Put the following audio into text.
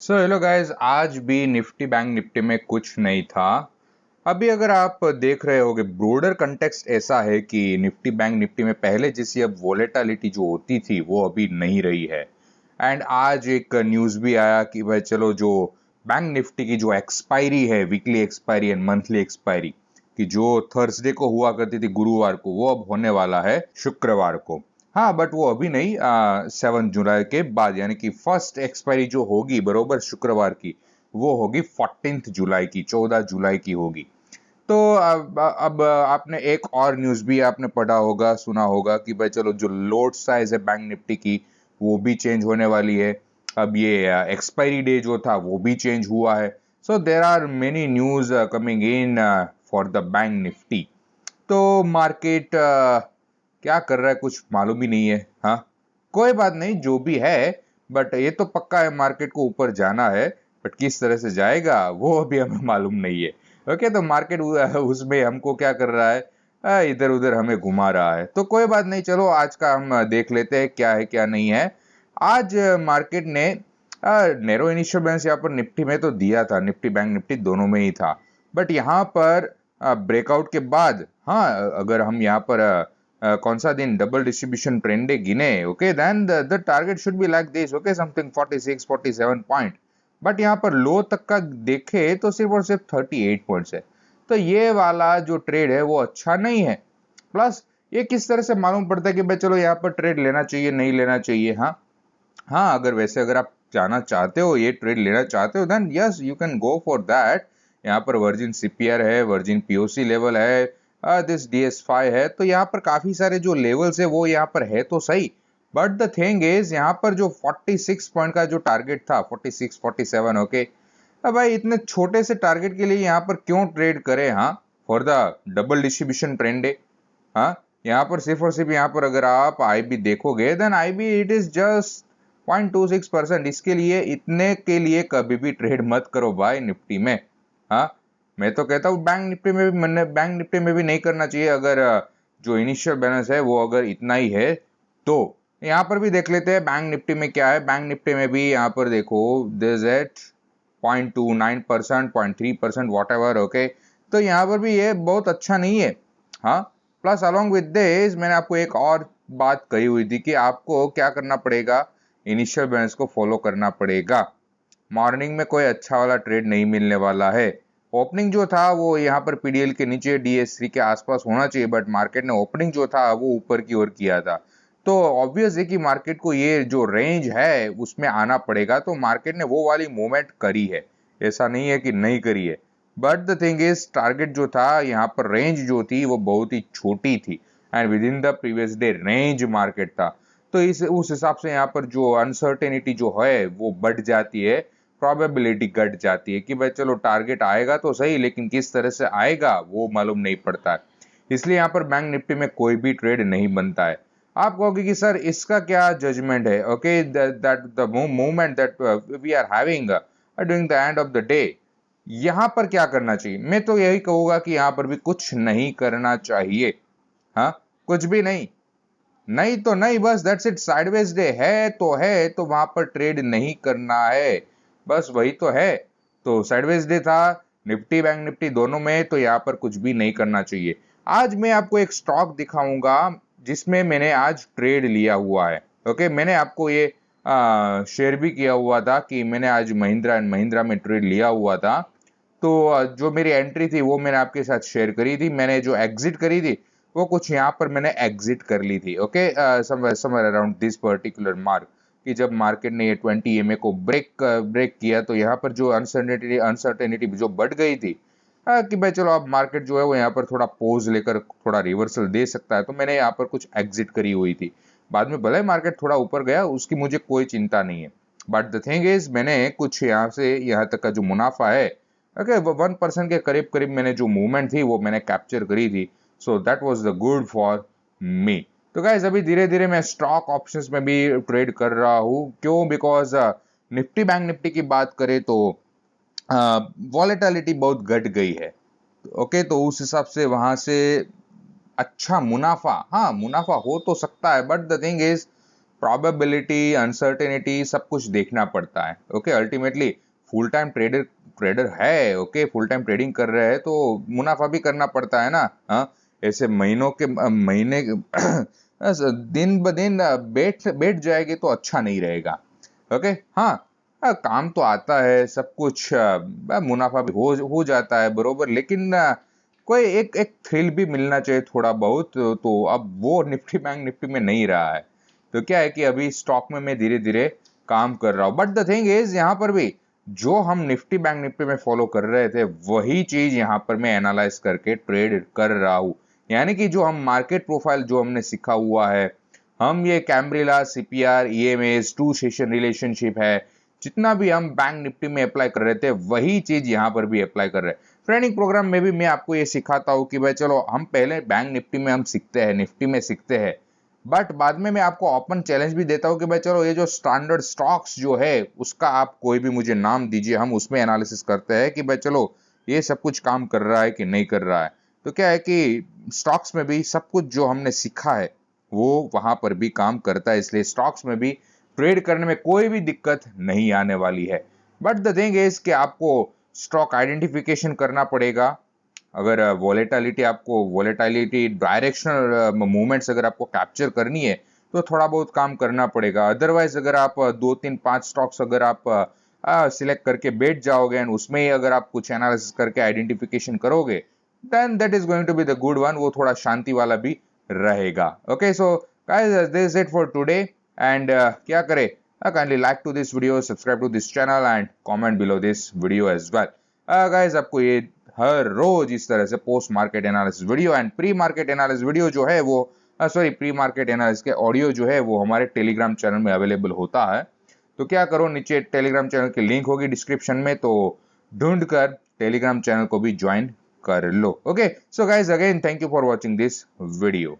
So hello guys, आज भी Nifty bank Nifty में कुछ नहीं था। अभी अगर आप देख रहे होगे, ब्रोडर कंटेक्स्ट ऐसा है कि निफ्टी बैंक निफ्टी में पहले जैसी अब वोलेटिलिटी जो होती थी वो अभी नहीं रही है। एंड आज एक न्यूज़ भी आया कि भाई चलो, जो बैंक निफ्टी की जो एक्सपायरी है, weekly expiry and monthly expiry, कि जो थर्सडे को हुआ करती थी गुरुवार को, वो अब होने वाला है शुक्रवार को। हाँ, बट वो अभी नहीं, 7 जुलाई के बाद, यानी कि फर्स्ट एक्सपायरी जो होगी बरोबर शुक्रवार की, वो होगी 14 जुलाई की, 14 जुलाई की होगी। तो अब आपने एक और न्यूज़ भी आपने पढ़ा होगा, सुना होगा कि भाई चलो, जो लोड साइज है बैंक निफ्टी की, वो भी चेंज होने वाली है। अब ये एक्सपायरी डे जो था वो भी चेंज हुआ है। So there are many news coming in for the Bank Nifty. तो मार्केट क्या कर रहा है कुछ मालूम ही नहीं है। हाँ, कोई बात नहीं, जो भी है, बट ये तो पक्का है मार्केट को ऊपर जाना है। बट किस तरह से जाएगा वो अभी हमें मालूम नहीं है। ओके, तो मार्केट उसमें हमको क्या कर रहा है, इधर उधर हमें घुमा रहा है। तो कोई बात नहीं, चलो आज का हम देख लेते हैं क्या है क्या नहीं है। आज मार्केट ने नैरो इनिशियल बैलेंस यहाँ पर निफ्टी में तो दिया था, निफ्टी बैंक निफ्टी दोनों में ही था। बट यहाँ पर ब्रेकआउट के बाद, हाँ, अगर हम यहाँ पर कौन सा दिन डबल डिस्ट्रीब्यूशन ट्रेंड डे गिने, okay, then the target should be like this, okay, something 46 47 point. But यहाँ पर लो तक का देखे तो सिर्फ और सिर्फ 38 पॉइंट्स है। तो ये वाला जो ट्रेड है वो अच्छा नहीं है। प्लस ये किस तरह से मालूम पड़ता है कि भाई चलो यहाँ पर ट्रेड लेना चाहिए नहीं लेना चाहिए। हाँ, हाँ, अगर वैसे अगर आप जाना चाहते हो, ये ट्रेड लेना चाहते हो, then yes you can go for that. यहाँ पर वर्जिन सीपीआर है, वर्जिन पीओसी लेवल है, दिस डीएस5 है। तो यहाँ पर काफी सारे जो लेवल्स है वो यहाँ पर है तो सही। बट द थिंग इज, यहाँ पर जो 46 पॉइंट का जो टारगेट था, 46 47, ओके, अब भाई इतने छोटे से टारगेट के लिए यहाँ पर क्यों ट्रेड करें? हाँ, for the double distribution trend day. हाँ, यहाँ पर सिर्फ और सिर्फ यहाँ पर अगर आप आईबी देखोगे, then IB it is just 0.26%। इसके लिए, इतने के लिए कभी भी ट्रेड मत करो भाई निफ्टी में। हाँ, मैं तो कहता हूँ बैंक निफ्टी में भी, मैंने बैंक निफ्टी में भी नहीं करना चाहिए। अगर जो इनिशियल बैलेंस है वो अगर इतना ही है तो। यहाँ पर भी देख लेते हैं बैंक निफ्टी में क्या है। बैंक निफ्टी में भी यहाँ पर देखो, this eight 0.29%, 0.3%, what ever, okay. तो यहाँ पर भी ये बहुत अच्छा नहीं है। हाँ, प्लस अलॉन्ग विद दिस, मैंने आपको एक और बात कही हुई थी कि आपको क्या करना पड़ेगा, इनिशियल बैलेंस को फॉलो करना पड़ेगा। मॉर्निंग में कोई अच्छा वाला ट्रेड नहीं मिलने वाला है। ओपनिंग जो था वो यहाँ पर पीडीएल के नीचे डीएस3 के आसपास होना चाहिए, बट मार्केट ने ओपनिंग जो था वो ऊपर की ओर किया था। तो ऑब्वियस है कि मार्केट को ये जो रेंज है उसमें आना पड़ेगा। तो मार्केट ने वो वाली मूवमेंट करी है, ऐसा नहीं है कि नहीं करी है। But the thing is, target जो था यहाँ पर, रेंज जो थी वो बहुत ही छोटी थी, and with in the previous day range market था। तो इस उस हिसाब से यहाँ पर जो अनसर्टेनिटी जो है वो बढ़ जाती है, प्रोबेबिलिटी घट जाती है कि भाई चलो टारगेट आएगा तो सही, लेकिन किस तरह से आएगा वो मालूम नहीं पड़ता है। इसलिए यहाँ पर बैंक निफ्टी में कोई भी ट्रेड नहीं बनता है। आप कहोगे कि सर इसका क्या जजमेंट है? Okay, that the movement that we are having during the end of the day, यहाँ पर क्या करना चाहिए? मैं तो यही कहूंगा कि यहाँ पर भी कुछ नहीं करना चाहिए। हाँ, कुछ भी नहीं, नहीं तो नहीं, बस दैट्स इट। साइडवेज डे है तो वहां पर ट्रेड नहीं करना है, बस वही तो है। तो साइडवेज डे था निफ्टी बैंक निफ्टी दोनों में, तो यहाँ पर कुछ भी नहीं करना चाहिए। आज मैं आपको एक स्टॉक दिखाऊंगा जिसमें मैंने आज ट्रेड लिया हुआ है। ओके, मैंने आपको ये शेयर भी किया हुआ था कि मैंने आज महिंद्रा एंड महिंद्रा में ट्रेड लिया हुआ था। तो जो मेरी एंट्री थी वो मैंने आपके साथ शेयर करी थी। मैंने जो एग्जिट करी थी वो कुछ यहाँ पर मैंने एग्जिट कर ली थी। Okay, somewhere around this particular mark, कि जब मार्केट ने ये 20 EMA को ब्रेक किया तो यहाँ पर जो अनसर्टेनिटी जो बढ़ गई थी, कि भाई चलो अब मार्केट जो है वो यहाँ पर थोड़ा पोज लेकर थोड़ा रिवर्सल दे सकता है, तो मैंने यहाँ पर कुछ एग्जिट करी हुई थी। बाद में भले मार्केट थोड़ा ऊपर गया, उसकी मुझे कोई चिंता नहीं है। बट द थिंग इज, मैंने कुछ यहाँ से यहाँ तक का जो मुनाफा है, ओके, 1% के करीब करीब मैंने जो मूवमेंट थी वो मैंने कैप्चर करी थी। So that was the good for me. तो गाइस, अभी धीरे धीरे मैं स्टॉक ऑप्शंस में भी ट्रेड कर रहा हूँ। क्यों? बिकॉज निफ्टी बैंक निफ्टी की बात करें तो वॉलेटिलिटी बहुत घट गई है। ओके, तो उस हिसाब से वहां से अच्छा मुनाफा, हाँ, मुनाफा हो तो सकता है, but the thing is probability, uncertainty सब कुछ देखना पड़ता है। Okay, ultimately full time trader है, ओके, फुल टाइम ट्रेडिंग कर रहे हैं तो मुनाफा भी करना पड़ता है ना। हाँ, ऐसे महीने दिन ब दिन बैठ जाएगी तो अच्छा नहीं रहेगा। ओके, हाँ, काम तो आता है सब कुछ, मुनाफा भी हो जाता है बरोबर, लेकिन कोई एक एक थ्रिल भी मिलना चाहिए थोड़ा बहुत, तो अब वो निफ्टी बैंक निफ्टी में नहीं रहा है। तो क्या है कि अभी स्टॉक में मैं धीरे धीरे काम कर रहा हूँ, बट द थिंग इज यहाँ पर भी जो हम निफ्टी बैंक निफ्टी में फॉलो कर रहे थे वही चीज यहाँ पर मैं एनालाइज करके ट्रेड कर रहा हूँ। यानी कि जो हम मार्केट प्रोफाइल जो हमने सीखा हुआ है, हम ये कैम्ब्रिला, CPR, EMS, to session relationship है, जितना भी हम बैंक निफ्टी में अप्लाई कर रहे थे वही चीज यहाँ पर भी अप्लाई कर रहे हैं। ट्रेनिंग प्रोग्राम में भी मैं आपको ये सिखाता हूँ कि भाई चलो हम पहले बैंक निफ्टी में हम सीखते हैं, निफ्टी में सीखते हैं, बट बाद में मैं आपको ओपन चैलेंज भी देता हूँ कि भाई चलो ये जो स्टैंडर्ड स्टॉक्स जो है उसका आप कोई भी मुझे नाम दीजिए, हम उसमें एनालिसिस करते हैं कि भाई चलो ये सब कुछ काम कर रहा है कि नहीं कर रहा है। तो क्या है कि स्टॉक्स में भी सब कुछ जो हमने सीखा है वो वहां पर भी काम करता है, इसलिए स्टॉक्स में भी ट्रेड करने में कोई भी दिक्कत नहीं आने वाली है। बट द थिंग इज कि आपको स्टॉक आइडेंटिफिकेशन करना पड़ेगा। अगर वोलेटालिटी डायरेक्शनल मूवमेंट्स अगर आपको कैप्चर करनी है तो थोड़ा बहुत काम करना पड़ेगा। अदरवाइज अगर आप 2 3 5 स्टॉक्स अगर आप सिलेक्ट करके बैठ जाओगे एंड उसमें ही अगर आप कुछ एनालिसिस करके आइडेंटिफिकेशन करोगे, then that is going to be the good one, वो थोड़ा शांति वाला भी रहेगा। Okay, so guys this is it for today, and क्या करें, kindly like to this video, subscribe to this channel and comment below this video as well. Guys आपको ये हर रोज इस तरह से post market analysis video and pre market analysis video जो है वो प्री मार्केट एनालिसिस के ऑडियो जो है वो हमारे टेलीग्राम चैनल में अवेलेबल होता है। तो क्या करो, नीचे टेलीग्राम चैनल की लिंक होगी डिस्क्रिप्शन में, तो ढूंढ कर टेलीग्राम चैनल को भी ज्वाइन कर लो। Okay, so guys again thank you for watching this video.